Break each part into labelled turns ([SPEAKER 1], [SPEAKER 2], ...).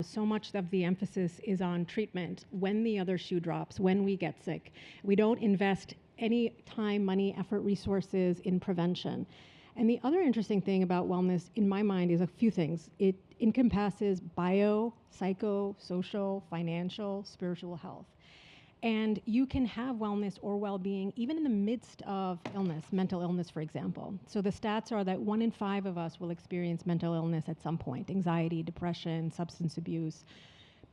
[SPEAKER 1] So much of the emphasis is on treatment when the other shoe drops, when we get sick. We don't invest any time, money, effort, resources in prevention. And the other interesting thing about wellness, in my mind, is a few things. It encompasses bio, psycho, social, financial, spiritual health. And you can have wellness or well-being even in the midst of illness, mental illness, for example. So the stats are that 1 in 5 of us will experience mental illness at some point, anxiety, depression, substance abuse.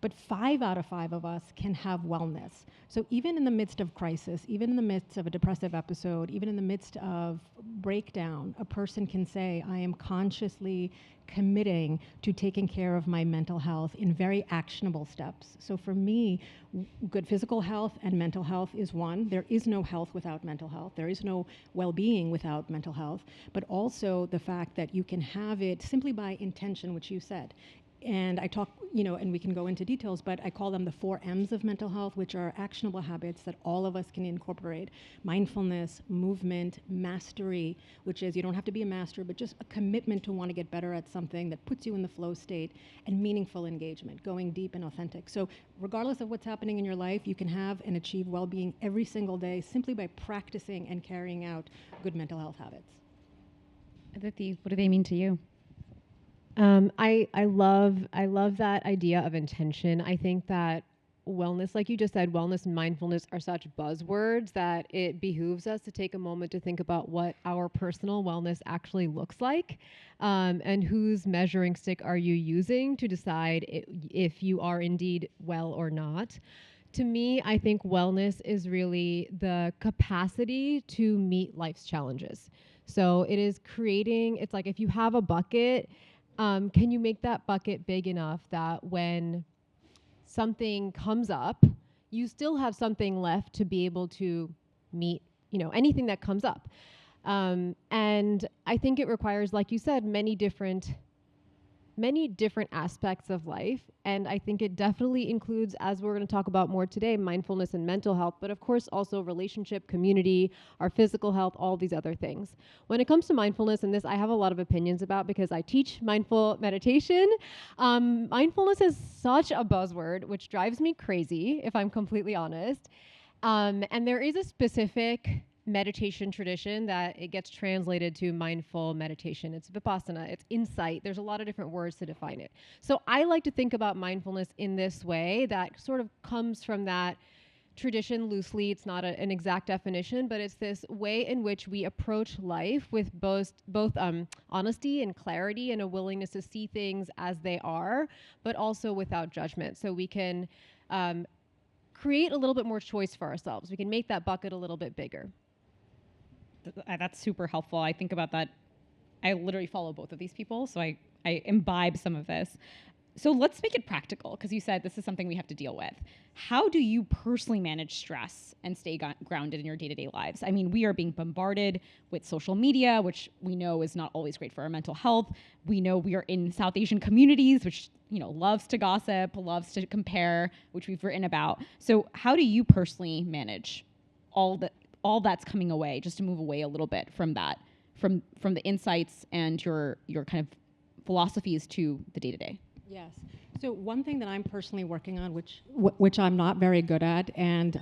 [SPEAKER 1] But 5 out of 5 of us can have wellness. So even in the midst of crisis, even in the midst of a depressive episode, even in the midst of breakdown, a person can say, I am consciously committing to taking care of my mental health in very actionable steps. So for me, good physical health and mental health is one. There is no health without mental health. There is no well-being without mental health. But also the fact that you can have it simply by intention, which you said. And I talk, and we can go into details, but I call them the 4 M's of mental health, which are actionable habits that all of us can incorporate. Mindfulness, movement, mastery, which is you don't have to be a master, but just a commitment to want to get better at something that puts you in the flow state, and meaningful engagement, going deep and authentic. So regardless of what's happening in your life, you can have and achieve well-being every single day simply by practicing and carrying out good mental health habits.
[SPEAKER 2] Aditi, what do they mean to you?
[SPEAKER 3] I love that idea of intention. I think that wellness, like you just said, wellness and mindfulness are such buzzwords that it behooves us to take a moment to think about what our personal wellness actually looks like, and whose measuring stick are you using to decide if you are indeed well or not. To me, I think wellness is really the capacity to meet life's challenges. So it is creating, it's like if you have a bucket, can you make that bucket big enough that when something comes up, you still have something left to be able to meet, anything that comes up. And I think it requires, like you said, many different aspects of life. And I think it definitely includes, as we're going to talk about more today, mindfulness and mental health, but of course also relationship, community, our physical health, all these other things. When it comes to mindfulness, and this I have a lot of opinions about because I teach mindful meditation, mindfulness is such a buzzword, which drives me crazy, if I'm completely honest. And there is a specific meditation tradition that it gets translated to mindful meditation. It's vipassana, it's insight. There's a lot of different words to define it. So I like to think about mindfulness in this way that sort of comes from that tradition loosely. It's not an exact definition, but it's this way in which we approach life with both honesty and clarity and a willingness to see things as they are, but also without judgment. So we can create a little bit more choice for ourselves. We can make that bucket a little bit bigger.
[SPEAKER 2] That's super helpful. I think about that. I literally follow both of these people, so I imbibe some of this. So let's make it practical, because you said this is something we have to deal with. How do you personally manage stress and stay grounded in your day-to-day lives? I mean, we are being bombarded with social media, which we know is not always great for our mental health. We know we are in South Asian communities, which loves to gossip, loves to compare, which we've written about. So how do you personally manage all that's coming away, just to move away a little bit from that, from the insights and your kind of philosophies to the day-to-day?
[SPEAKER 1] Yes. So one thing that I'm personally working on, which I'm not very good at, and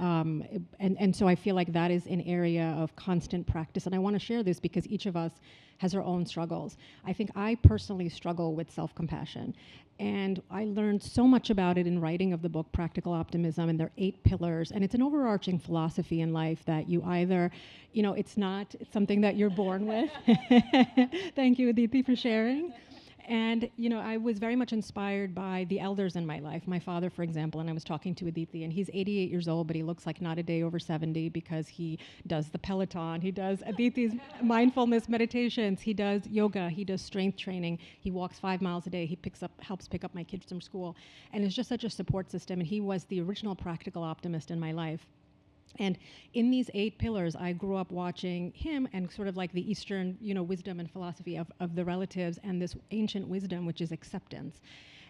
[SPEAKER 1] so I feel like that is an area of constant practice. And I want to share this because each of us has our own struggles. I think I personally struggle with self-compassion. And I learned so much about it in writing of the book, Practical Optimism, and there are 8 pillars. And it's an overarching philosophy in life that you either, it's not something that you're born with. Thank you, Aditi, for sharing. And, I was very much inspired by the elders in my life. My father, for example, and I was talking to Aditi, and he's 88 years old, but he looks like not a day over 70 because he does the Peloton, he does Aditi's mindfulness meditations, he does yoga, he does strength training, he walks 5 miles a day, he helps pick up my kids from school, and it's just such a support system, and he was the original practical optimist in my life. And in these 8 pillars, I grew up watching him and sort of like the Eastern, wisdom and philosophy of the relatives and this ancient wisdom, which is acceptance.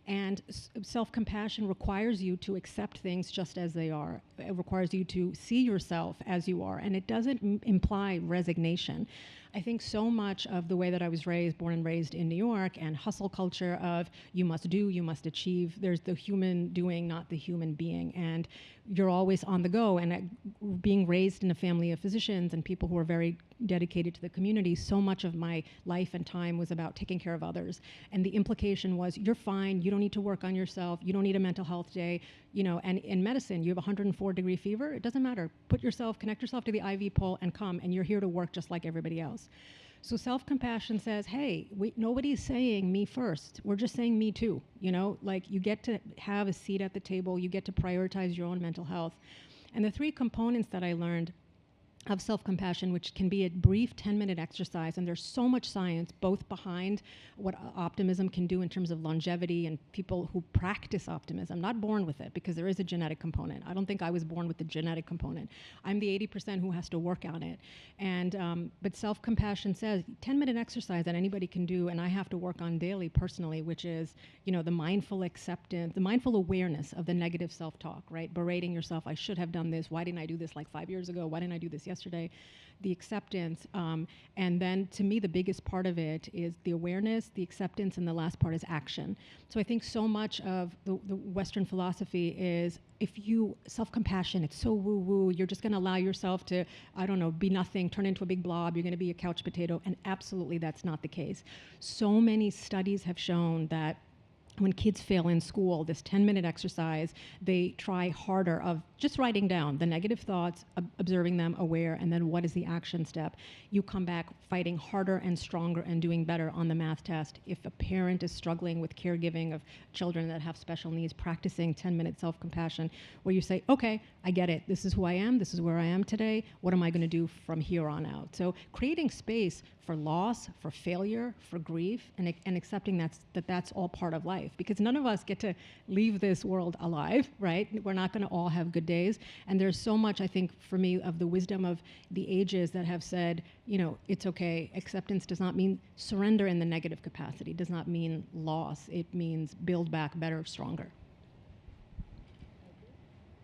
[SPEAKER 1] And self-compassion requires you to accept things just as they are. It requires you to see yourself as you are, and it doesn't imply resignation. I think so much of the way that I was raised, born and raised in New York, and hustle culture of you must do, you must achieve. There's the human doing, not the human being. And you're always on the go. And being raised in a family of physicians and people who are very dedicated to the community, so much of my life and time was about taking care of others. And the implication was, you're fine, you don't need to work on yourself, you don't need a mental health day. And in medicine, you have 104-degree fever, it doesn't matter. Connect yourself to the IV pole and come, and you're here to work just like everybody else. So self-compassion says, hey, nobody's saying me first. We're just saying me too. You get to have a seat at the table. You get to prioritize your own mental health. And the 3 components that I learned of self-compassion, which can be a brief 10-minute exercise, and there's so much science both behind what optimism can do in terms of longevity and people who practice optimism, not born with it, because there is a genetic component. I don't think I was born with the genetic component. I'm the 80% who has to work on it. But self-compassion says 10-minute exercise that anybody can do, and I have to work on daily personally, which is the mindful acceptance, the mindful awareness of the negative self-talk, right? Berating yourself, I should have done this, why didn't I do this like 5 years ago, why didn't I do this yesterday? The acceptance, and then to me the biggest part of it is the awareness, the acceptance, and the last part is action. So I think so much of the Western philosophy is, if you self-compassion, it's so woo-woo, you're just going to allow yourself to, I don't know, be nothing, turn into a big blob, you're going to be a couch potato, and absolutely that's not the case. So many studies have shown that when kids fail in school, this 10-minute exercise, they try harder of just writing down the negative thoughts, observing them, aware, and then what is the action step. You come back fighting harder and stronger and doing better on the math test. If a parent is struggling with caregiving of children that have special needs, practicing 10-minute self-compassion, where you say, okay, I get it. This is who I am. This is where I am today. What am I going to do from here on out? So creating space for loss, for failure, for grief, and accepting that's all part of life. Because none of us get to leave this world alive, right? We're not going to all have good days. And there's so much, I think, for me, of the wisdom of the ages that have said, it's okay. Acceptance does not mean surrender in the negative capacity, does not mean loss. It means build back better, stronger.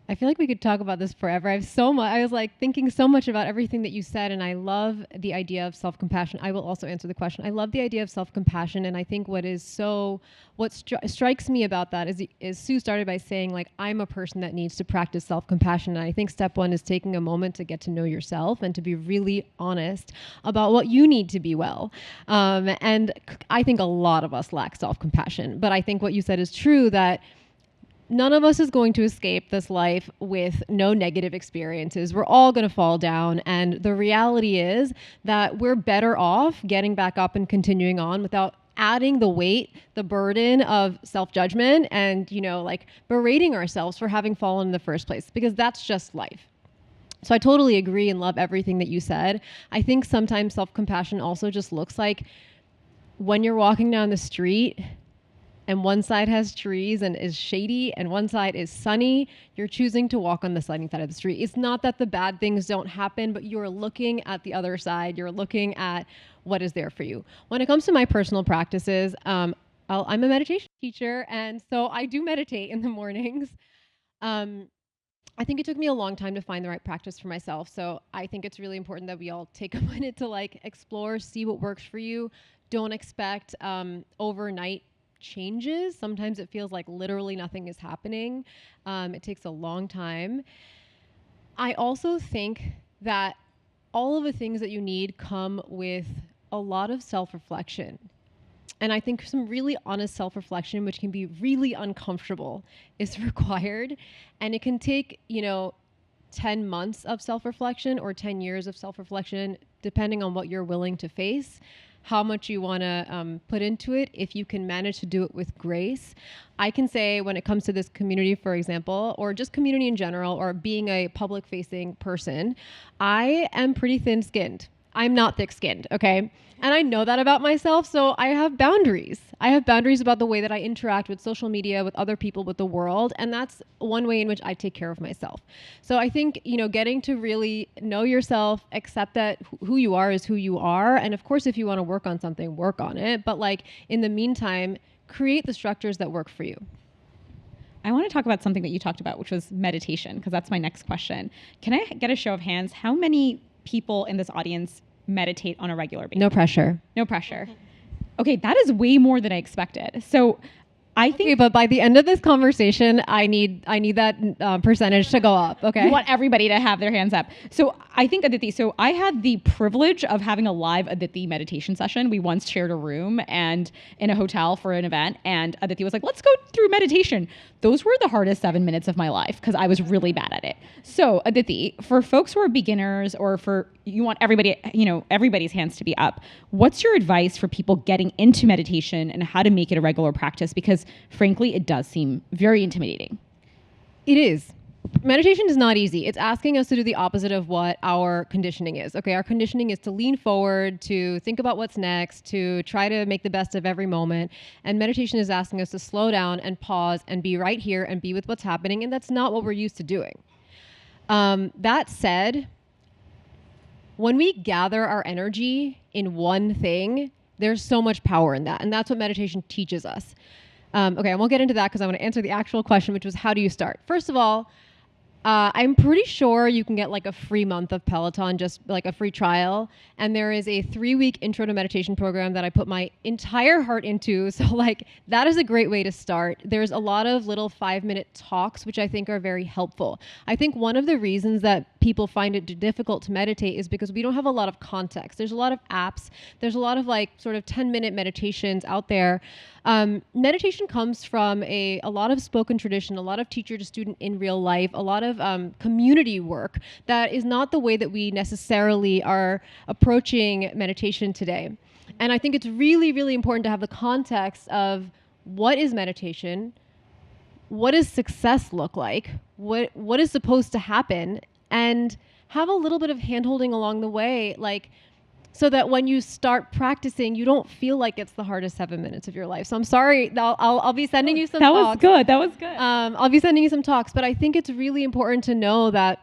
[SPEAKER 3] I feel like we could talk about this forever. I was thinking so much about everything that you said, and I love the idea of self-compassion. I will also answer the question. I love the idea of self-compassion, and I think what strikes me about that is Sue started by saying, I'm a person that needs to practice self-compassion, and I think step 1 is taking a moment to get to know yourself and to be really honest about what you need to be well. And I think a lot of us lack self-compassion, but I think what you said is true, that none of us is going to escape this life with no negative experiences. We're all going to fall down. And the reality is that we're better off getting back up and continuing on without adding the weight, the burden of self-judgment and, berating ourselves for having fallen in the first place, because that's just life. So I totally agree and love everything that you said. I think sometimes self-compassion also just looks like when you're walking down the street and one side has trees and is shady and one side is sunny, you're choosing to walk on the sunny side of the street. It's not that the bad things don't happen, but you're looking at the other side. You're looking at what is there for you. When it comes to my personal practices, I'm a meditation teacher, and so I do meditate in the mornings. I think it took me a long time to find the right practice for myself. So I think it's really important that we all take a minute to explore, see what works for you. Don't expect overnight changes. Sometimes it feels like literally nothing is happening. It takes a long time. I also think that all of the things that you need come with a lot of self-reflection. And I think some really honest self-reflection, which can be really uncomfortable, is required. And it can take, 10 months of self-reflection or 10 years of self-reflection, depending on what you're willing to face, how much you want to put into it, if you can manage to do it with grace. I can say when it comes to this community, for example, or just community in general, or being a public-facing person, I am pretty thin-skinned. I'm not thick-skinned, okay? And I know that about myself, so I have boundaries. I have boundaries about the way that I interact with social media, with other people, with the world, and that's one way in which I take care of myself. So I think, getting to really know yourself, accept that who you are is who you are, and of course, if you want to work on something, work on it, but in the meantime, create the structures that work for you.
[SPEAKER 2] I want to talk about something that you talked about, which was meditation, because that's my next question. Can I get a show of hands? How many people in this audience meditate on a regular basis?
[SPEAKER 3] No pressure.
[SPEAKER 2] No pressure. Okay, that is way more than I expected. So I think,
[SPEAKER 3] Okay, but by the end of this conversation, I need that percentage to go up. Okay.
[SPEAKER 2] you want everybody to have their hands up. So I think, Aditi, so I had the privilege of having a live Aditi meditation session. We once shared a room and in a hotel for an event, and Aditi was like, let's go through meditation. Those were the hardest 7 minutes of my life because I was really bad at it. So Aditi, for folks who are beginners, or for, you want everybody, everybody's hands to be up, what's your advice for people getting into meditation and how to make it a regular practice? Because frankly, it does seem very intimidating.
[SPEAKER 3] It is. Meditation is not easy. It's asking us to do the opposite of what our conditioning is. Okay, our conditioning is to lean forward, to think about what's next, to try to make the best of every moment. And meditation is asking us to slow down and pause and be right here and be with what's happening. And that's not what we're used to doing. That said, when we gather our energy in one thing, there's so much power in that. And that's what meditation teaches us. Okay, I won't get into that because I want to answer the actual question, which was how do you start? First of all, I'm pretty sure you can get like a free month of Peloton, just like a free trial. And there is a 3-week intro to meditation program that I put my entire heart into. So like that is a great way to start. There's a lot of little 5-minute talks, which I think are very helpful. I think one of the reasons that people find it difficult to meditate is because we don't have a lot of context. There's a lot of apps. There's a lot of like sort of 10-minute meditations out there. Meditation comes from a lot of spoken tradition, a lot of teacher to student in real life, a lot of community work that is not the way that we necessarily are approaching meditation today. And I think it's really, really important to have the context of what is meditation, what does success look like, what is supposed to happen, and have a little bit of hand-holding along the way, like, so that when you start practicing, you don't feel like it's the hardest 7 minutes of your life. So I'm sorry, I'll be sending you some talks.
[SPEAKER 2] That was good.
[SPEAKER 3] I'll be sending you some talks, but I think it's really important to know that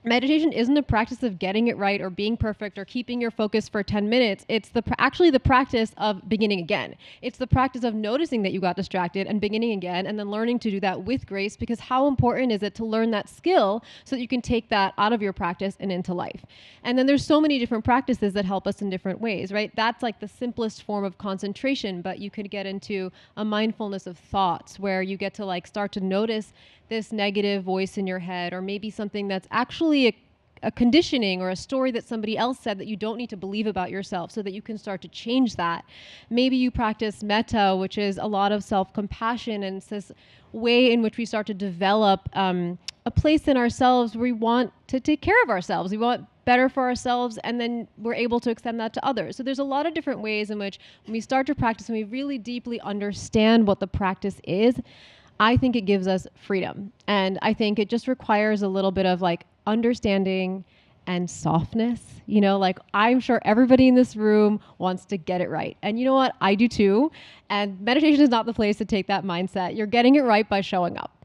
[SPEAKER 3] meditation isn't a practice of getting it right or being perfect or keeping your focus for 10 minutes. It's actually the practice of beginning again. It's the practice of noticing that you got distracted and beginning again, and then learning to do that with grace, because how important is it to learn that skill so that you can take that out of your practice and into life? And then there's so many different practices that help us in different ways, right? That's like the simplest form of concentration, but you could get into a mindfulness of thoughts where you get to like start to notice this negative voice in your head, or maybe something that's actually a conditioning or a story that somebody else said that you don't need to believe about yourself, so that you can start to change that. Maybe you practice metta, which is a lot of self-compassion, and it's this way in which we start to develop a place in ourselves where we want to take care of ourselves. We want better for ourselves, and then we're able to extend that to others. So there's a lot of different ways in which when we start to practice and we really deeply understand what the practice is, I think it gives us freedom. And I think it just requires a little bit of like understanding and softness. You know, like I'm sure everybody in this room wants to get it right. And you know what? I do too. And meditation is not the place to take that mindset. You're getting it right by showing up.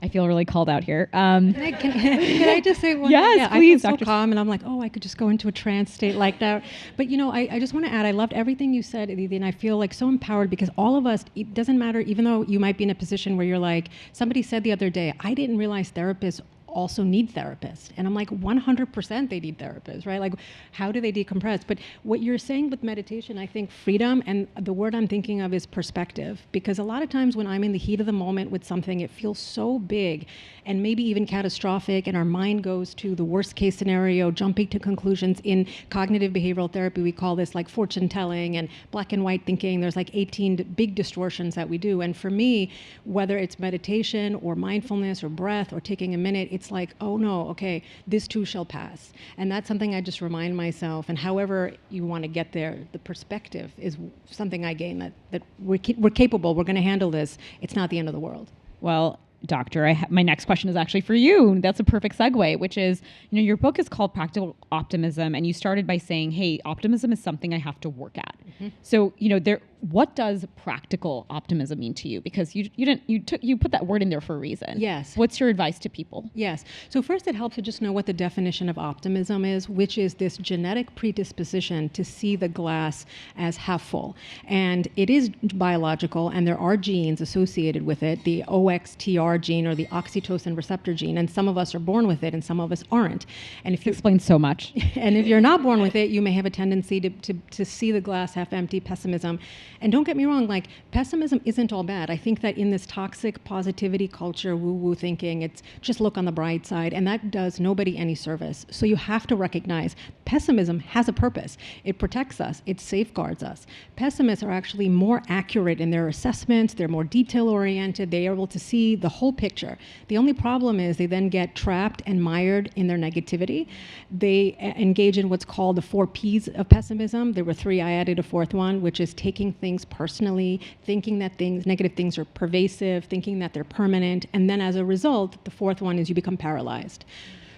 [SPEAKER 2] I feel really called out here.
[SPEAKER 1] Can I just say one
[SPEAKER 2] Yes,
[SPEAKER 1] thing? Yeah,
[SPEAKER 2] please,
[SPEAKER 1] I feel
[SPEAKER 2] Dr.
[SPEAKER 1] so calm, and I'm like, oh, I could just go into a trance state like that. But I just want to add, I loved everything you said, Aditi, and I feel like so empowered, because all of us, it doesn't matter, even though you might be in a position where you're like, somebody said the other day, I didn't realize therapists also need therapists. And I'm like, 100% they need therapists, right? Like, how do they decompress? But what you're saying with meditation, I think freedom, and the word I'm thinking of is perspective. Because a lot of times when I'm in the heat of the moment with something, it feels so big and maybe even catastrophic, and our mind goes to the worst case scenario, jumping to conclusions. In cognitive behavioral therapy, we call this like fortune telling and black and white thinking. There's like 18 big distortions that we do. And for me, whether it's meditation or mindfulness or breath or taking a minute, it's like, oh no, okay, this too shall pass. And that's something I just remind myself. And however you want to get there, the perspective is something I gain, that we're capable, we're going to handle this. It's not the end of the world.
[SPEAKER 2] Well, Doctor, my next question is actually for you. That's a perfect segue, which is, your book is called Practical Optimism, and you started by saying, hey, optimism is something I have to work at. Mm-hmm. So, what does practical optimism mean to you? Because you put that word in there for a reason.
[SPEAKER 1] Yes.
[SPEAKER 2] What's your advice to people?
[SPEAKER 1] Yes. So first, it helps to just know what the definition of optimism is, which is this genetic predisposition to see the glass as half full. And it is biological, and there are genes associated with it, the OXTR gene or the oxytocin receptor gene, and some of us are born with it and some of us aren't. And if you
[SPEAKER 2] Explains so much.
[SPEAKER 1] and if you're not born with it, you may have a tendency to see the glass half empty, pessimism. And don't get me wrong, like, pessimism isn't all bad. I think that in this toxic positivity culture, woo-woo thinking, it's just look on the bright side, and that does nobody any service. So you have to recognize pessimism has a purpose. It protects us. It safeguards us. Pessimists are actually more accurate in their assessments. They're more detail-oriented. They are able to see the whole picture. The only problem is they then get trapped and mired in their negativity. They engage in what's called the 4 Ps of pessimism. There were 3. I added a 4th one, which is taking things personally, thinking that negative things are pervasive, thinking that they're permanent, and then as a result, the 4th one is you become paralyzed.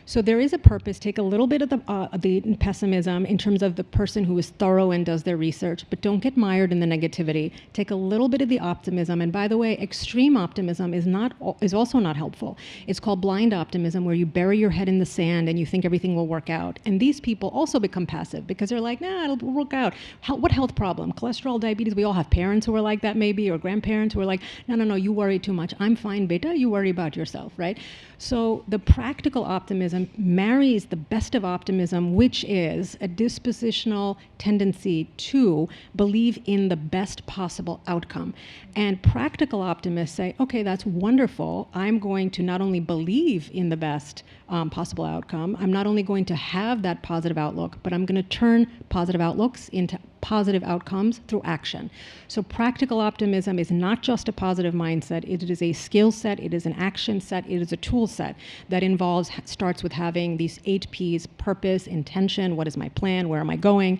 [SPEAKER 1] So there is a purpose. Take a little bit of the pessimism in terms of the person who is thorough and does their research, but don't get mired in the negativity. Take a little bit of the optimism. And by the way, extreme optimism is also not helpful. It's called blind optimism, where you bury your head in the sand and you think everything will work out. And these people also become passive because they're like, nah, it'll work out. What health problem? Cholesterol, diabetes. We all have parents who are like that maybe, or grandparents who are like, no, you worry too much. I'm fine, beta. You worry about yourself, right? So the practical optimism marries the best of optimism, which is a dispositional tendency to believe in the best possible outcome. And practical optimists say, okay, that's wonderful. I'm going to not only believe in the best possible outcome, I'm not only going to have that positive outlook, but I'm going to turn positive outlooks into positive outcomes through action. So practical optimism is not just a positive mindset. It is a skill set. It is an action set. It is a tool set that starts with having these 8 Ps: purpose, intention, what is my plan, where am I going?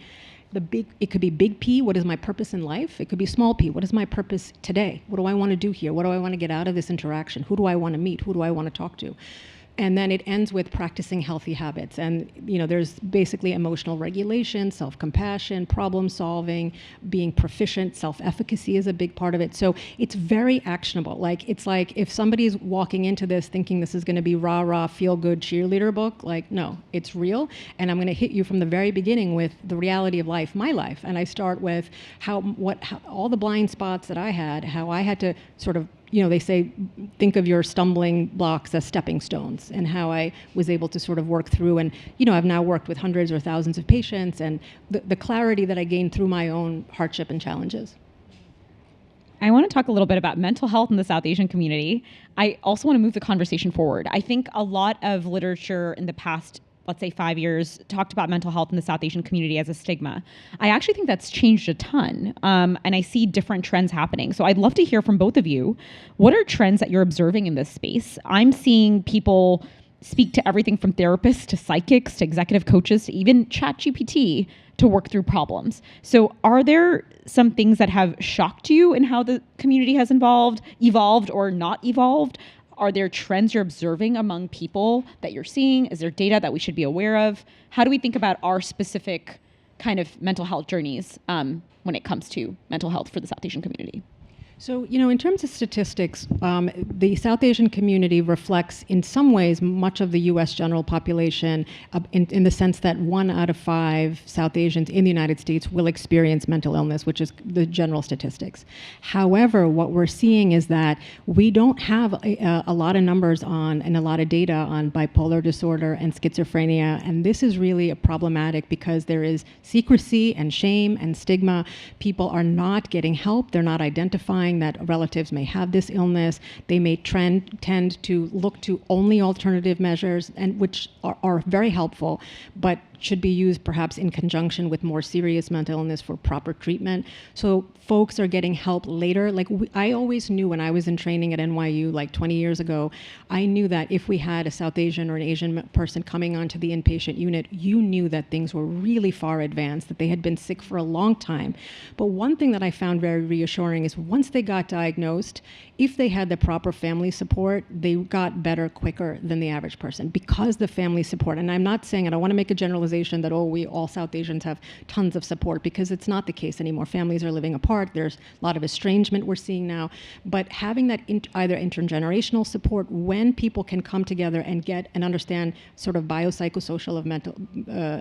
[SPEAKER 1] It could be big P, what is my purpose in life? It could be small p, what is my purpose today? What do I want to do here? What do I want to get out of this interaction? Who do I want to meet? Who do I want to talk to? And then it ends with practicing healthy habits. And there's basically emotional regulation, self-compassion, problem solving, being proficient. Self-efficacy is a big part of it. So it's very actionable. It's like if somebody's walking into this thinking this is going to be rah-rah, feel-good cheerleader book, no, it's real. And I'm going to hit you from the very beginning with the reality of life, my life. And I start with how all the blind spots that I had, how I had to sort of, they say, think of your stumbling blocks as stepping stones, and how I was able to sort of work through. And, I've now worked with hundreds or thousands of patients, and the clarity that I gained through my own hardship and challenges.
[SPEAKER 2] I want to talk a little bit about mental health in the South Asian community. I also want to move the conversation forward. I think a lot of literature in the past, let's say 5 years, talked about mental health in the South Asian community as a stigma. I actually think that's changed a ton, and I see different trends happening. So I'd love to hear from both of you. What are trends that you're observing in this space? I'm seeing people speak to everything from therapists to psychics to executive coaches to even ChatGPT to work through problems. So are there some things that have shocked you in how the community has evolved or not evolved? Are there trends you're observing among people that you're seeing? Is there data that we should be aware of? How do we think about our specific kind of mental health journeys when it comes to mental health for the South Asian community?
[SPEAKER 1] So, in terms of statistics, the South Asian community reflects in some ways much of the U.S. general population in the sense that 1 out of 5 South Asians in the United States will experience mental illness, which is the general statistics. However, what we're seeing is that we don't have a lot of numbers on and a lot of data on bipolar disorder and schizophrenia, and this is really problematic because there is secrecy and shame and stigma. People are not getting help. They're not identifying that relatives may have this illness. They may tend to look to only alternative measures, and which are very helpful, but should be used perhaps in conjunction with more serious mental illness for proper treatment. So folks are getting help later. I always knew when I was in training at NYU 20 years ago, I knew that if we had a South Asian or an Asian person coming onto the inpatient unit, you knew that things were really far advanced, that they had been sick for a long time. But one thing that I found very reassuring is once they got diagnosed, if they had the proper family support, they got better quicker than the average person because the family support. And I'm not saying, and I want to make a generalization that, oh, we all South Asians have tons of support, because it's not the case anymore. Families are living apart. There's a lot of estrangement we're seeing now. But having that either intergenerational support, when people can come together and get and understand sort of biopsychosocial of mental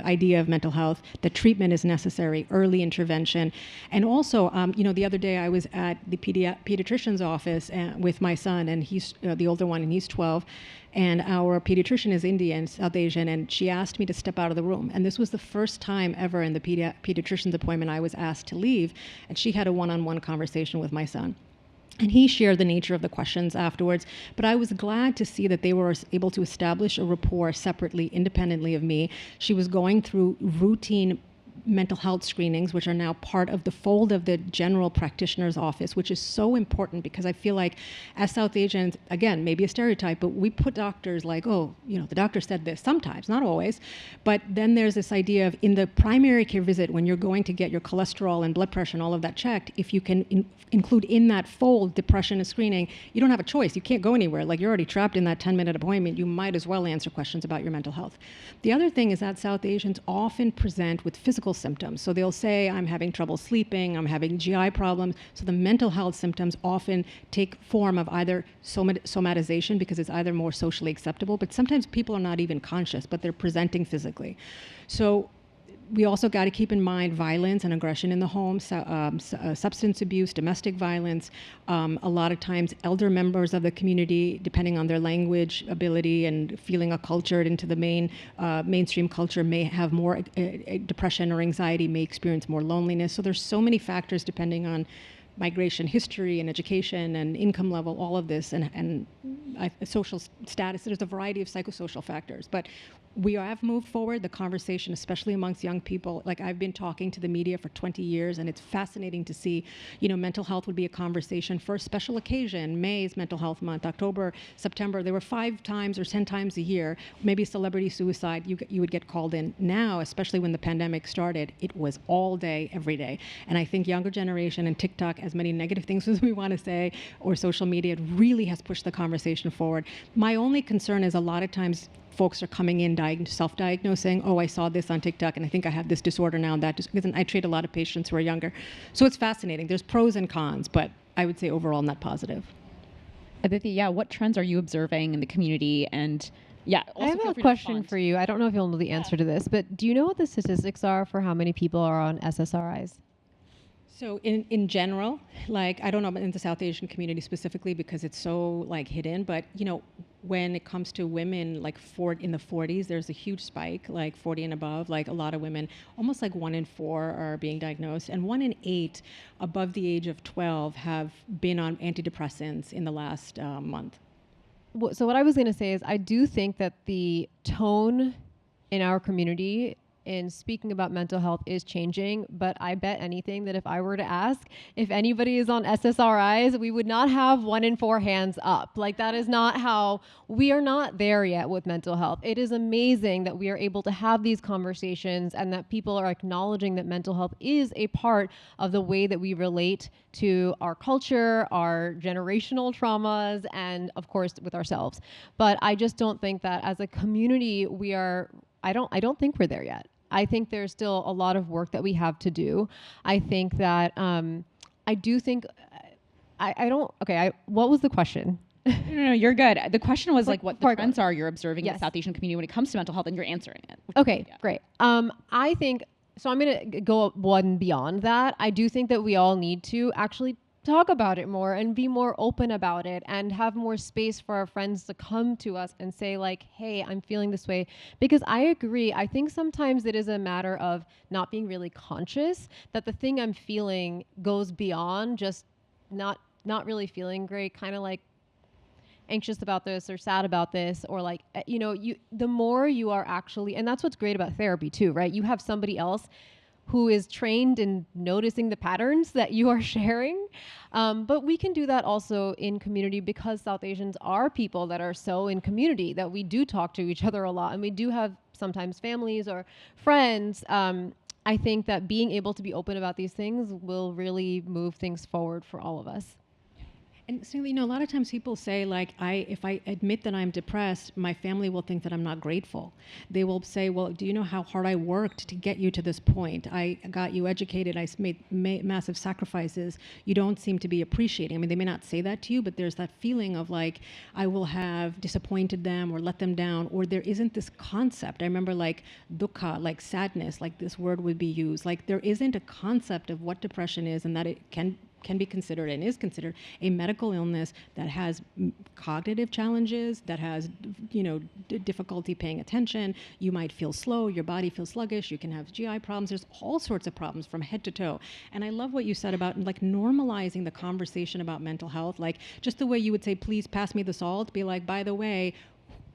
[SPEAKER 1] idea of mental health, that treatment is necessary, early intervention. And also, the other day I was at the pediatrician's office with my son, and he's the older one, and he's 12. And our pediatrician is Indian, South Asian, and she asked me to step out of the room. And this was the first time ever in the pediatrician's appointment I was asked to leave. And she had a one-on-one conversation with my son. And he shared the nature of the questions afterwards. But I was glad to see that they were able to establish a rapport separately, independently of me. She was going through routine mental health screenings, which are now part of the fold of the general practitioner's office, which is so important, because I feel like as South Asians, again, maybe a stereotype, but we put doctors like, oh, the doctor said this, sometimes, not always. But then there's this idea of, in the primary care visit, when you're going to get your cholesterol and blood pressure and all of that checked, if you can include in that fold depression and screening, you don't have a choice. You can't go anywhere. Like, you're already trapped in that 10-minute appointment. You might as well answer questions about your mental health. The other thing is that South Asians often present with physical symptoms. So they'll say, I'm having trouble sleeping, I'm having GI problems. So the mental health symptoms often take form of either somatization, because it's either more socially acceptable, but sometimes people are not even conscious, but they're presenting physically. So we also got to keep in mind violence and aggression in the home, substance abuse, domestic violence. A lot of times elder members of the community, depending on their language ability and feeling acculturated into the mainstream culture, may have more depression or anxiety, may experience more loneliness. So there's so many factors depending on migration history and education and income level, all of this, and social status. There's a variety of psychosocial factors. But we have moved forward the conversation, especially amongst young people. Like, I've been talking to the media for 20 years, and it's fascinating to see, mental health would be a conversation for a special occasion. May is Mental Health Month, October, September. There were 5 times or 10 times a year, maybe celebrity suicide, you would get called in. Now, especially when the pandemic started, it was all day, every day. And I think younger generation and TikTok, as many negative things as we want to say, or social media, it really has pushed the conversation forward. My only concern is a lot of times folks are coming in self-diagnosing, oh, I saw this on TikTok and I think I have this disorder now and that. Because I treat a lot of patients who are younger. So it's fascinating. There's pros and cons, but I would say overall net positive.
[SPEAKER 2] Aditi, what trends are you observing in the community? And
[SPEAKER 3] I have a question for you. I don't know if you'll know the answer to this, but do you know what the statistics are for how many people are on SSRIs?
[SPEAKER 1] So in general, like, I don't know in the South Asian community specifically because it's so hidden, but when it comes to women in the 40s, there's a huge spike, 40 and above. Like, a lot of women, almost 1 in 4 are being diagnosed, and 1 in 8 above the age of 12 have been on antidepressants in the last month.
[SPEAKER 3] So what I was going to say is, I do think that the tone in our community in speaking about mental health is changing, but I bet anything that if I were to ask if anybody is on SSRIs, we would not have 1 in 4 hands up. That is not how, we are not there yet with mental health. It is amazing that we are able to have these conversations and that people are acknowledging that mental health is a part of the way that we relate to our culture, our generational traumas, and of course with ourselves. But I just don't think that as a community I don't think we're there yet. I think there's still a lot of work that we have to do. I think that what was the question?
[SPEAKER 2] No, you're good. The question was what the trends are you're observing in the South Asian community when it comes to mental health, and you're answering it.
[SPEAKER 3] Okay, great. I think, so I'm going to go one beyond that. I do think that we all need to actually talk about it more and be more open about it and have more space for our friends to come to us and say hey, I'm feeling this way. Because I agree, I think sometimes it is a matter of not being really conscious that the thing I'm feeling goes beyond just not really feeling great, kind of anxious about this or sad about this, or the more you are actually, and that's what's great about therapy too, right? You have somebody else who is trained in noticing the patterns that you are sharing. But we can do that also in community, because South Asians are people that are so in community that we do talk to each other a lot, and we do have sometimes families or friends. I think that being able to be open about these things will really move things forward for all of us.
[SPEAKER 1] And so, a lot of times people say, like, if I admit that I'm depressed, my family will think that I'm not grateful. They will say, well, do you know how hard I worked to get you to this point? I got you educated. I made massive sacrifices. You don't seem to be appreciating. I mean, they may not say that to you, but there's that feeling of like, I will have disappointed them or let them down, or there isn't this concept. I remember like dukkha, like sadness, like this word would be used. Like there isn't a concept of what depression is and that it can be considered and is considered a medical illness that has cognitive challenges, that has, difficulty paying attention. You might feel slow, your body feels sluggish, you can have GI problems. There's all sorts of problems from head to toe. And I love what you said about like normalizing the conversation about mental health. Like just the way you would say, please pass me the salt, be like, by the way,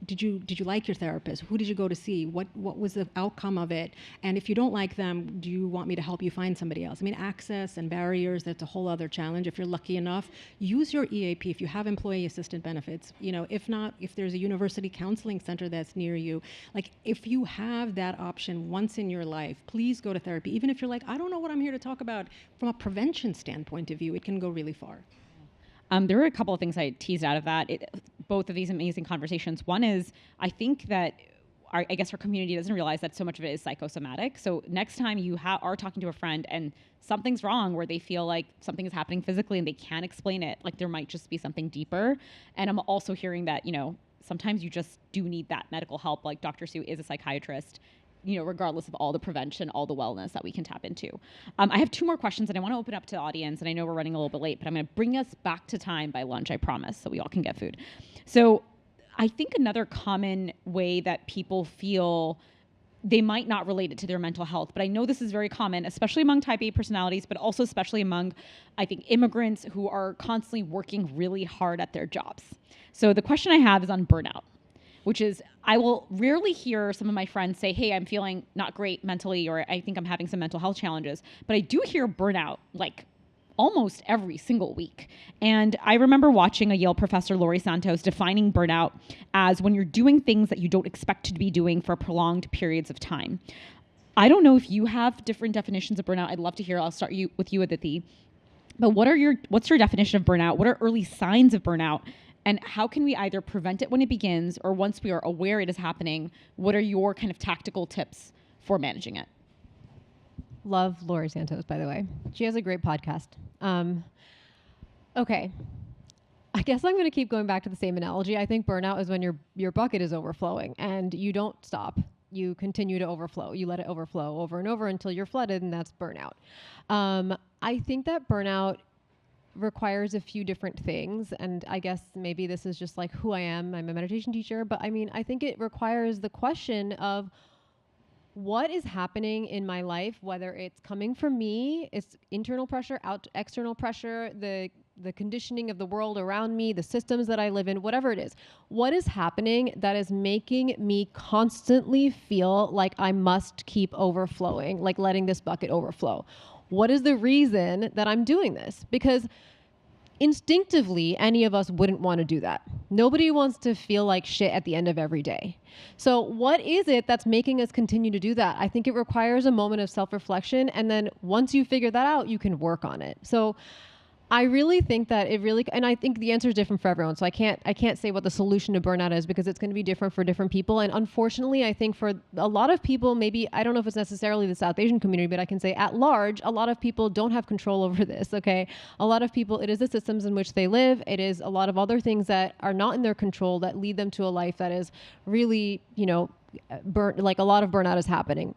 [SPEAKER 1] did you like your therapist? Who did you go to see? What was the outcome of it? And if you don't like them, do you want me to help you find somebody else? I mean, access and barriers, that's a whole other challenge. If you're lucky enough, use your EAP. If you have employee assistant benefits, if not, if there's a university counseling center that's near you, like if you have that option once in your life, please go to therapy. Even if you're like, I don't know what I'm here to talk about, from a prevention standpoint of view, it can go really far.
[SPEAKER 2] There were a couple of things I teased out of that. Both of these amazing conversations. One is, I think that our community doesn't realize that so much of it is psychosomatic. So next time you are talking to a friend and something's wrong, where they feel like something is happening physically and they can't explain it, like there might just be something deeper. And I'm also hearing that, sometimes you just do need that medical help. Like Dr. Sue is a psychiatrist, regardless of all the prevention, all the wellness that we can tap into. I have two more questions and I want to open up to the audience, and I know we're running a little bit late, but I'm going to bring us back to time by lunch, I promise, so we all can get food. So I think another common way that people feel they might not relate it to their mental health, but I know this is very common, especially among type A personalities, but also especially among, I think, immigrants who are constantly working really hard at their jobs. So the question I have is on burnout, which is, I will rarely hear some of my friends say, hey, I'm feeling not great mentally, or I think I'm having some mental health challenges, but I do hear burnout like almost every single week. And I remember watching a Yale professor, Laurie Santos, defining burnout as when you're doing things that you don't expect to be doing for prolonged periods of time. I don't know if you have different definitions of burnout. I'd love to hear. I'll start with you, Aditi. But what's your definition of burnout? What are early signs of burnout? And how can we either prevent it when it begins, or once we are aware it is happening, what are your kind of tactical tips for managing it?
[SPEAKER 3] Love Laurie Santos, by the way. She has a great podcast. Okay. I guess I'm going to keep going back to the same analogy. I think burnout is when your bucket is overflowing and you don't stop. You continue to overflow. You let it overflow over and over until you're flooded, and that's burnout. I think that burnout requires a few different things, and I guess maybe this is just like who I am. I'm a meditation teacher, but I think it requires the question of what is happening in my life, whether it's coming from me, it's internal pressure, external pressure, the conditioning of the world around me, the systems that I live in, whatever it is. What is happening that is making me constantly feel like I must keep overflowing, like letting this bucket overflow? What is the reason that I'm doing this? Because instinctively, any of us wouldn't want to do that. Nobody wants to feel like shit at the end of every day. So what is it that's making us continue to do that? I think it requires a moment of self-reflection. And then once you figure that out, you can work on it. So I really think that and I think the answer is different for everyone. So I can't say what the solution to burnout is, because it's going to be different for different people. And unfortunately, I think for a lot of people, maybe, I don't know if it's necessarily the South Asian community, but I can say at large, a lot of people don't have control over this. Okay. A lot of people, it is the systems in which they live. It is a lot of other things that are not in their control that lead them to a life that is really, like a lot of burnout is happening.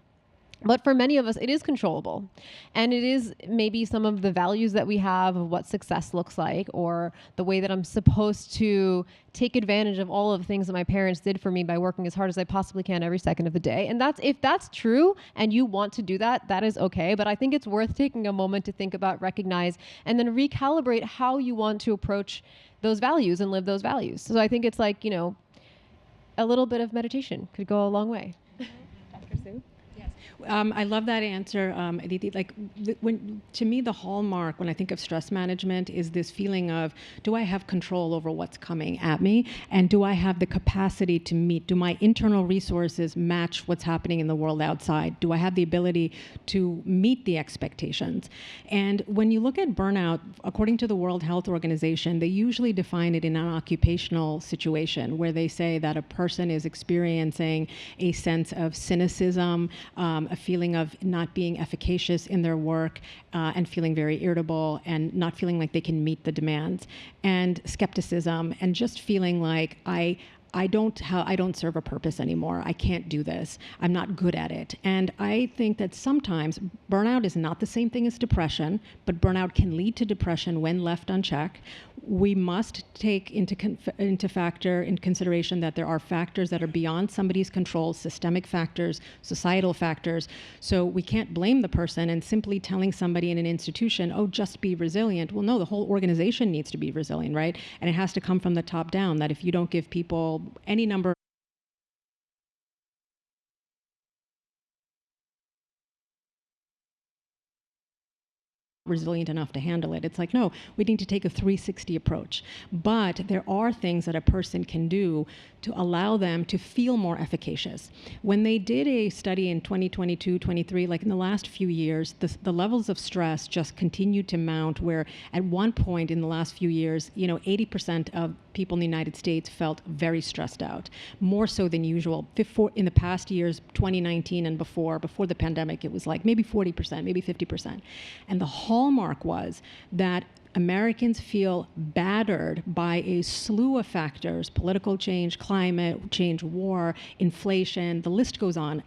[SPEAKER 3] But for many of us, it is controllable. And it is maybe some of the values that we have of what success looks like, or the way that I'm supposed to take advantage of all of the things that my parents did for me by working as hard as I possibly can every second of the day. And if that's true and you want to do that, that is okay. But I think it's worth taking a moment to think about, recognize, and then recalibrate how you want to approach those values and live those values. So I think it's like, a little bit of meditation could go a long way.
[SPEAKER 2] Dr. Sue?
[SPEAKER 1] I love that answer, Aditi. Like, to me, the hallmark when I think of stress management is this feeling of, do I have control over what's coming at me, and do I have the capacity to meet? Do my internal resources match what's happening in the world outside? Do I have the ability to meet the expectations? And when you look at burnout, according to the World Health Organization, they usually define it in an occupational situation where they say that a person is experiencing a sense of cynicism, a feeling of not being efficacious in their work, and feeling very irritable and not feeling like they can meet the demands, and skepticism, and just feeling like I don't serve a purpose anymore. I can't do this. I'm not good at it. And I think that sometimes burnout is not the same thing as depression, but burnout can lead to depression when left unchecked. We must take into consideration that there are factors that are beyond somebody's control, systemic factors, societal factors. So we can't blame the person and simply telling somebody in an institution, oh, just be resilient. Well, no, the whole organization needs to be resilient, right? And it has to come from the top down, that if you don't give people any number resilient enough to handle it. It's like, no, we need to take a 360 approach. But there are things that a person can do to allow them to feel more efficacious. When they did a study in 2022, 23, like in the last few years, the levels of stress just continued to mount, where at one point in the last few years, 80% of people in the United States felt very stressed out, more so than usual. Before, in the past years, 2019 and before the pandemic, it was like maybe 40%, maybe 50%. And the hallmark was that Americans feel battered by a slew of factors: political change, climate change, war, inflation, the list goes on,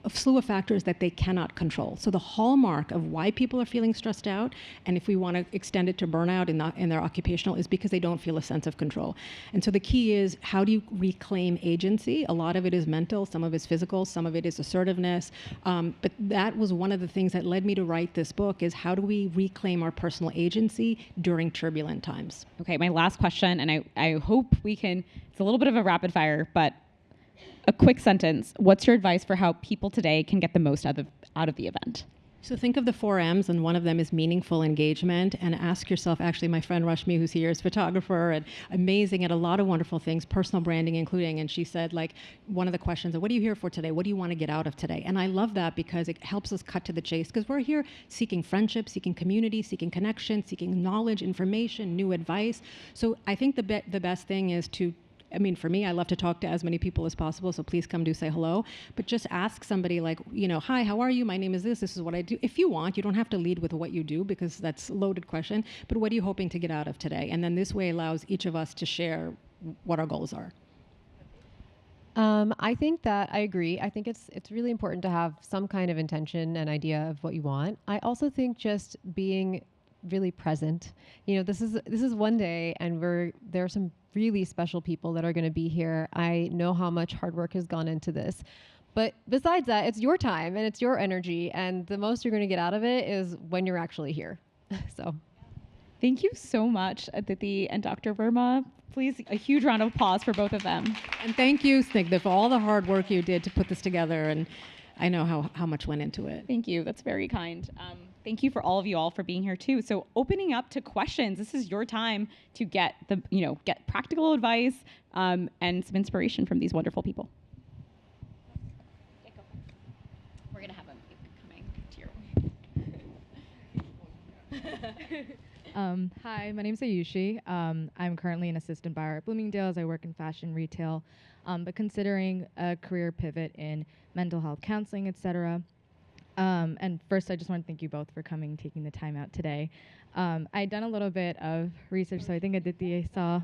[SPEAKER 1] a slew of factors that they cannot control. So the hallmark of why people are feeling stressed out, and if we want to extend it to burnout in their occupational, is because they don't feel a sense of control. And so the key is, how do you reclaim agency? A lot of it is mental, some of it is physical, some of it is assertiveness. But that was one of the things that led me to write this book, is how do we reclaim our personal agency during turbulent times?
[SPEAKER 2] Okay, my last question, and I hope we can, it's a little bit of a rapid fire, but a quick sentence. What's your advice for how people today can get the most out of the event?
[SPEAKER 1] So think of the 4 M's, and one of them is meaningful engagement. And ask yourself, actually, my friend Rashmi, who's here, is a photographer and amazing at a lot of wonderful things, personal branding including. And she said, like, one of the questions, what are you here for today? What do you want to get out of today? And I love that because it helps us cut to the chase, because we're here seeking friendship, seeking community, seeking connection, seeking knowledge, information, new advice. So I think the best thing is to, for me, I love to talk to as many people as possible, so please come do say hello. But just ask somebody like, hi, how are you? My name is this is what I do. If you want, you don't have to lead with what you do, because that's a loaded question, but what are you hoping to get out of today? And then this way allows each of us to share what our goals are.
[SPEAKER 3] I think that I agree. I think it's really important to have some kind of intention and idea of what you want. I also think just being really present. This is one day, and there are some really special people that are going to be here. I know how much hard work has gone into this. But besides that, it's your time and it's your energy, and the most you're going to get out of it is when you're actually here. So
[SPEAKER 2] thank you so much, Aditi and Dr. Varma. Please, a huge round of applause for both of them.
[SPEAKER 1] And thank you, Snigdha, for all the hard work you did to put this together. And I know how much went into it.
[SPEAKER 2] Thank you. That's very kind. Thank you for all of you all for being here too. So opening up to questions, this is your time to get get practical advice and some inspiration from these wonderful people. We're gonna have a coming to your
[SPEAKER 4] Hi, my name's Ayushi. I'm currently an assistant buyer at Bloomingdale's. I work in fashion retail, but considering a career pivot in mental health counseling, etc. And first, I just want to thank you both for coming, taking the time out today. I'd done a little bit of research, so I think Aditi, saw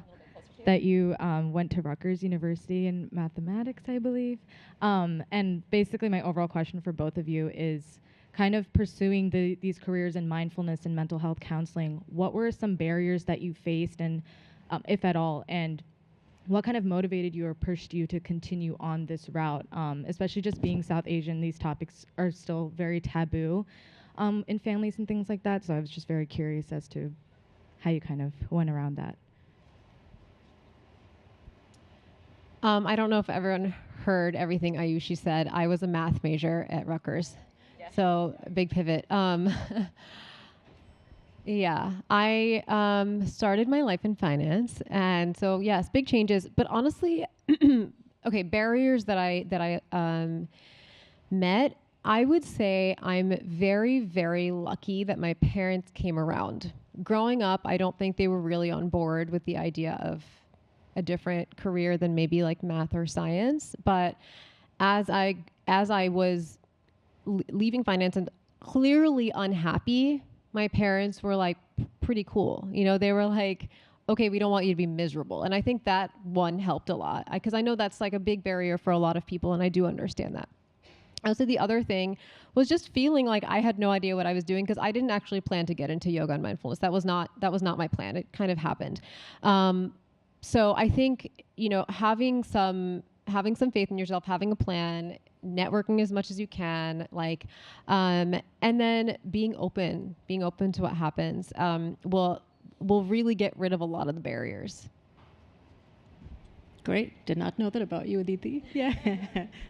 [SPEAKER 4] that you went to Rutgers University in mathematics, I believe. And basically, my overall question for both of you is kind of pursuing these careers in mindfulness and mental health counseling. What were some barriers that you faced, and if at all, and what kind of motivated you or pushed you to continue on this route? Especially just being South Asian, these topics are still very taboo in families and things like that. So I was just very curious as to how you kind of went around that.
[SPEAKER 3] I don't know if everyone heard everything Ayushi said, I was a math major at Rutgers. Yeah. So big pivot. Yeah, I started my life in finance, and so yes, big changes. But honestly, okay, barriers that I met. I would say I'm very, very lucky that my parents came around. Growing up, I don't think they were really on board with the idea of a different career than maybe like math or science. But as I was leaving finance and clearly unhappy, my parents were like pretty cool. You know, they were like, okay, we don't want you to be miserable. And I think that one helped a lot, because I know that's like a big barrier for a lot of people, and I do understand that. I would say the other thing was just feeling like I had no idea what I was doing, because I didn't actually plan to get into yoga and mindfulness. That was not my plan. It kind of happened. So I think, you know, having some faith in yourself, having a plan, networking as much as you can, like, and then being open to what happens, will really get rid of a lot of the barriers.
[SPEAKER 1] Great. Did not know that about you, Aditi. Yeah.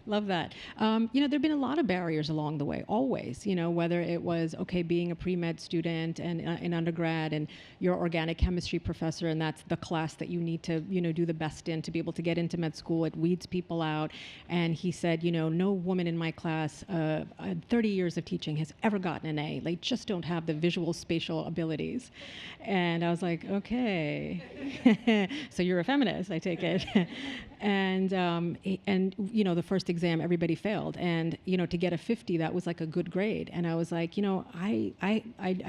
[SPEAKER 1] Love that. You know, there have been a lot of barriers along the way, always, you know, whether it was, okay, being a pre-med student and in undergrad, and you're organic chemistry professor, and that's the class that you need to, you know, do the best in to be able to get into med school. It weeds people out. And he said, you know, no woman in my class, 30 years of teaching, has ever gotten an A. They just don't have the visual spatial abilities. And I was like, okay. So you're a feminist, I take it. And you know, the first exam everybody failed, and you know, to get a 50, that was like a good grade. And I was like, you know, I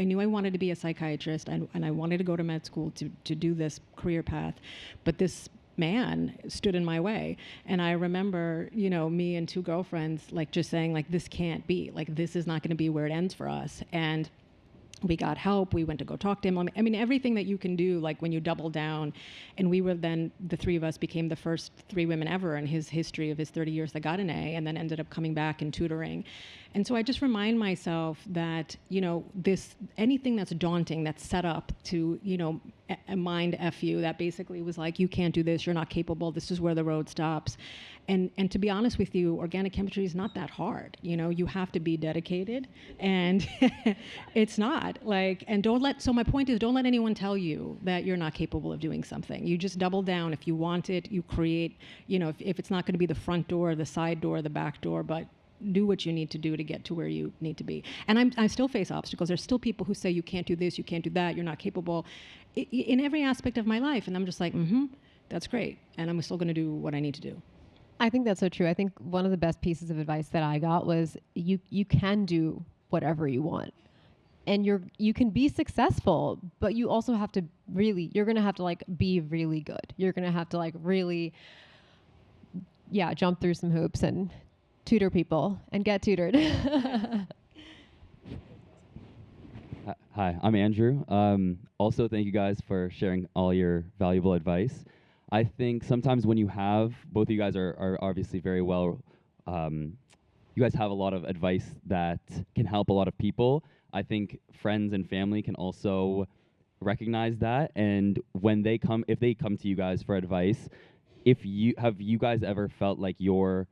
[SPEAKER 1] knew I wanted to be a psychiatrist, and I wanted to go to med school to do this career path, but this man stood in my way. And I remember, you know, me and two girlfriends like just saying, like, this can't be, like, this is not going to be where it ends for us. And we got help. We went to go talk to him. I mean, everything that you can do, like when you double down. And we were then, the three of us became the first 3 women ever in his history of his 30 years that got an A, and then ended up coming back and tutoring. And so I just remind myself that, you know, anything that's daunting, that's set up to, you know, a mind F you, that basically was like, you can't do this, you're not capable, this is where the road stops. And to be honest with you, organic chemistry is not that hard. You know, you have to be dedicated, and it's not like, and so my point is, don't let anyone tell you that you're not capable of doing something. You just double down. If you want it, you create, you know, if it's not going to be the front door, the side door, the back door, but do what you need to do to get to where you need to be. And I still face obstacles. There's still people who say, you can't do this, you can't do that, you're not capable, in every aspect of my life. And I'm just like, that's great. And I'm still going to do what I need to do.
[SPEAKER 3] I think that's so true. I think one of the best pieces of advice that I got was you can do whatever you want. And you can be successful, but you also have to you're going to have to like be really good. You're going to have to like really, jump through some hoops and tutor people and get tutored.
[SPEAKER 5] Hi, I'm Andrew. Also, thank you guys for sharing all your valuable advice. I think sometimes when you have, both of you guys are obviously very well, you guys have a lot of advice that can help a lot of people. I think friends and family can also recognize that, and if they come to you guys for advice, have you guys ever felt like your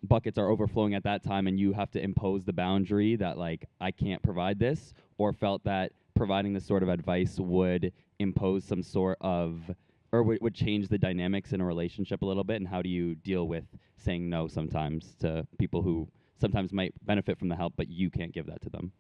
[SPEAKER 5] buckets are overflowing at that time and you have to impose the boundary that, like, I can't provide this, or felt that providing this sort of advice would impose some sort of, or would change the dynamics in a relationship a little bit? And how do you deal with saying no sometimes to people who sometimes might benefit from the help, but you can't give that to them?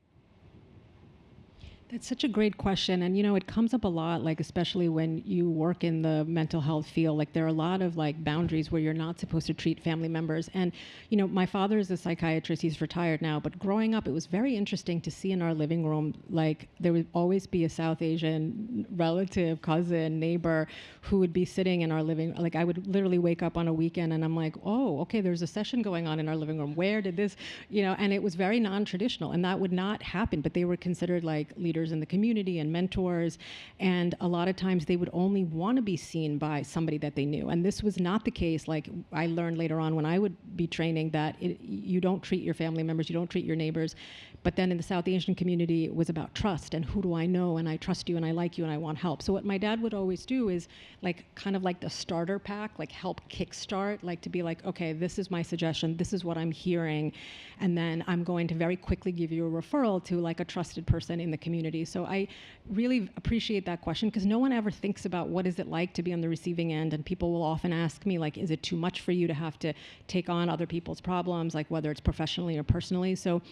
[SPEAKER 1] That's such a great question. And, you know, it comes up a lot, like, especially when you work in the mental health field. Like, there are a lot of, like, boundaries where you're not supposed to treat family members. And, you know, my father is a psychiatrist. He's retired now. But growing up, it was very interesting to see in our living room, like, there would always be a South Asian relative, cousin, neighbor who would be sitting in our living, like, I would literally wake up on a weekend and I'm like, oh, okay, there's a session going on in our living room. Where did this, you know, and it was very non-traditional. And that would not happen. But they were considered, like, leaders leaders in the community and mentors. And a lot of times they would only want to be seen by somebody that they knew. And this was not the case. Like I learned later on when I would be training that you don't treat your family members, you don't treat your neighbors. But then in the South Asian community, it was about trust and who do I know, and I trust you and I like you and I want help. So what my dad would always do is like kind of like the starter pack, like help kickstart, like to be like, okay, this is my suggestion, this is what I'm hearing, and then I'm going to very quickly give you a referral to like a trusted person in the community. So I really appreciate that question because no one ever thinks about what is it like to be on the receiving end, and people will often ask me like, is it too much for you to have to take on other people's problems, like whether it's professionally or personally? So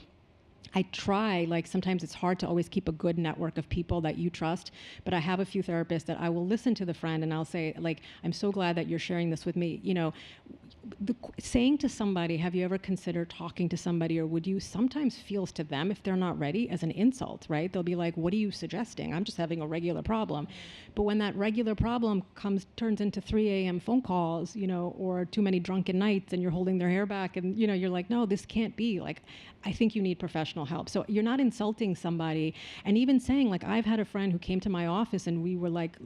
[SPEAKER 1] I try, like sometimes it's hard to always keep a good network of people that you trust, but I have a few therapists that I will listen to the friend and I'll say, like, I'm so glad that you're sharing this with me. You know, saying to somebody, have you ever considered talking to somebody, or would you, sometimes feels to them, if they're not ready, as an insult, right? They'll be like, what are you suggesting? I'm just having a regular problem. But when that regular problem turns into 3 a.m. phone calls, you know, or too many drunken nights and you're holding their hair back and, you know, you're like, no, this can't be. Like, I think you need professional help. So you're not insulting somebody. And even saying, like, I've had a friend who came to my office and we were like,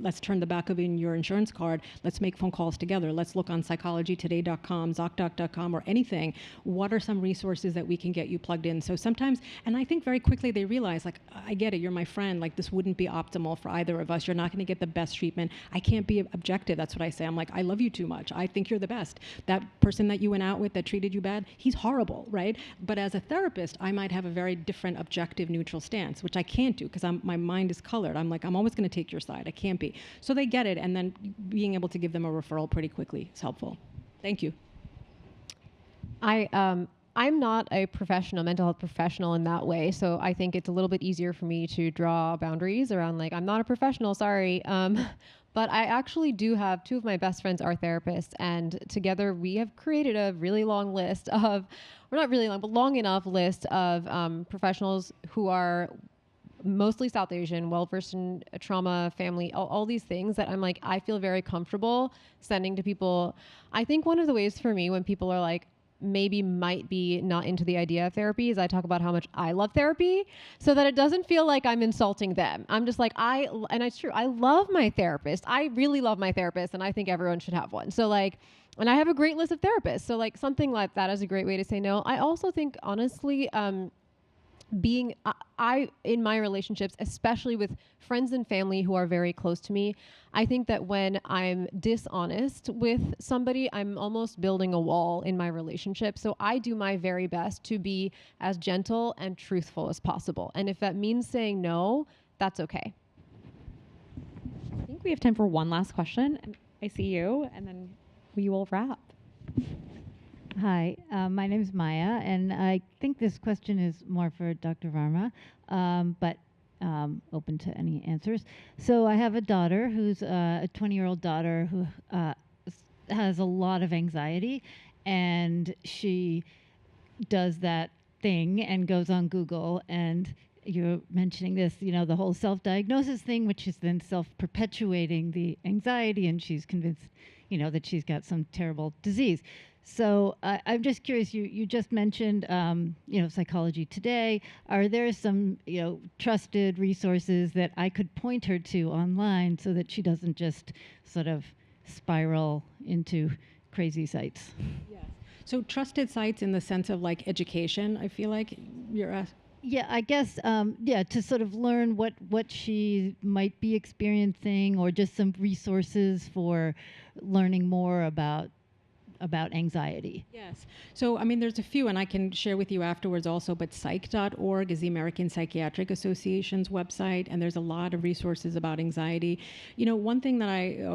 [SPEAKER 1] let's turn the back of your insurance card. Let's make phone calls together. Let's look on psychologytoday.com, ZocDoc.com, or anything. What are some resources that we can get you plugged in? So sometimes, and I think very quickly they realize, like, I get it, you're my friend. Like, this wouldn't be optimal for either of us. You're not going to get the best treatment. I can't be objective. That's what I say. I'm like, I love you too much. I think you're the best. That person that you went out with that treated you bad, he's horrible, right? But as a therapist, I might have a very different objective neutral stance, which I can't do because my mind is colored. I'm like, I'm always going to take your side. I can't be. So they get it, and then being able to give them a referral pretty quickly is helpful. Thank you.
[SPEAKER 3] I'm not a professional, mental health professional in that way. So I think it's a little bit easier for me to draw boundaries around, like, I'm not a professional, sorry. But I actually do have two of my best friends are therapists, and together we have created a really long list of, or not really long, but long enough list of professionals who are mostly South Asian, well-versed in trauma, family, all these things that I'm like, I feel very comfortable sending to people. I think one of the ways for me when people are like, maybe might be not into the idea of therapy is I talk about how much I love therapy so that it doesn't feel like I'm insulting them. I'm just like, and it's true, I love my therapist. I really love my therapist, and I think everyone should have one. So like, and I have a great list of therapists. So like something like that is a great way to say no. I also think honestly, being I in my relationships, especially with friends and family who are very close to me, I think that when I'm dishonest with somebody, I'm almost building a wall in my relationship. So I do my very best to be as gentle and truthful as possible. And if that means saying no, that's okay.
[SPEAKER 2] I think we have time for one last question. And I see you, and then we will wrap.
[SPEAKER 6] Hi, my name is Maya, and I think this question is more for Dr. Varma, but open to any answers. So I have a daughter who's a 20-year-old daughter who has a lot of anxiety, and she does that thing and goes on Google, and you're mentioning this, you know, the whole self-diagnosis thing, which is then self-perpetuating the anxiety, and she's convinced, you know, that she's got some terrible disease. So I'm just curious, you just mentioned, you know, Psychology Today. Are there some, you know, trusted resources that I could point her to online so that she doesn't just sort of spiral into crazy sites?
[SPEAKER 1] Yes. So trusted sites in the sense of like education, I feel like you're asking.
[SPEAKER 6] Yeah, I guess, yeah, to sort of learn what she might be experiencing, or just some resources for learning more about anxiety.
[SPEAKER 1] Yes. So, I mean, there's a few, and I can share with you afterwards also, but psych.org is the American Psychiatric Association's website, and there's a lot of resources about anxiety. You know, one thing that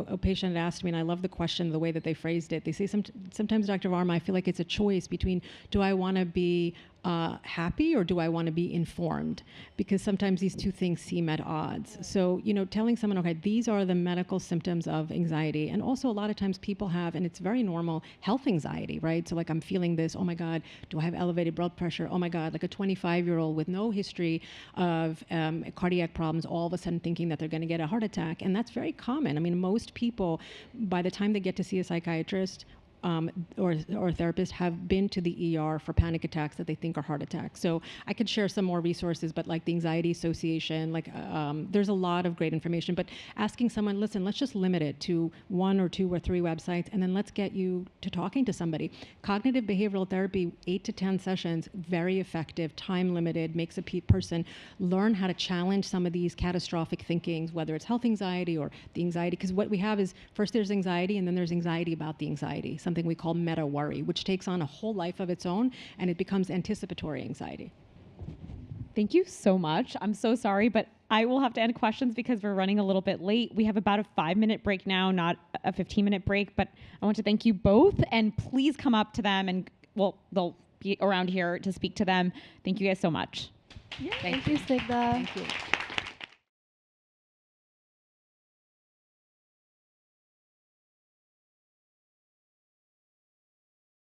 [SPEAKER 1] a patient had asked me, and I love the question, the way that they phrased it. They say, sometimes, Dr. Varma, I feel like it's a choice between, do I want to be happy or do I want to be informed? Because sometimes these two things seem at odds. So, you know, telling someone, okay, these are the medical symptoms of anxiety. And also a lot of times people have, and it's very normal, health anxiety, right? So like, I'm feeling this, oh my God, do I have elevated blood pressure? Oh my God, like a 25-year-old with no history of cardiac problems, all of a sudden thinking that they're going to get a heart attack. And that's very common. I mean, most people, by the time they get to see a psychiatrist, or therapists have been to the ER for panic attacks that they think are heart attacks. So I could share some more resources, but like the Anxiety Association, there's a lot of great information. But asking someone, listen, let's just limit it to 1 or 2 or 3 websites, and then let's get you to talking to somebody. Cognitive behavioral therapy, 8 to 10 sessions, very effective, time limited, makes a person learn how to challenge some of these catastrophic thinkings, whether it's health anxiety or the anxiety. Because what we have is first there's anxiety, and then there's anxiety about the anxiety, something we call meta worry, which takes on a whole life of its own, and it becomes anticipatory anxiety.
[SPEAKER 2] Thank you so much. I'm so sorry, but I will have to end questions because we're running a little bit late. We have about a 5-minute break now, not a 15-minute break, but I want to thank you both, and please come up to them, and well, they'll be around here to speak to them. Thank you guys so much.
[SPEAKER 3] Thank you, Sigda.
[SPEAKER 1] Thank you.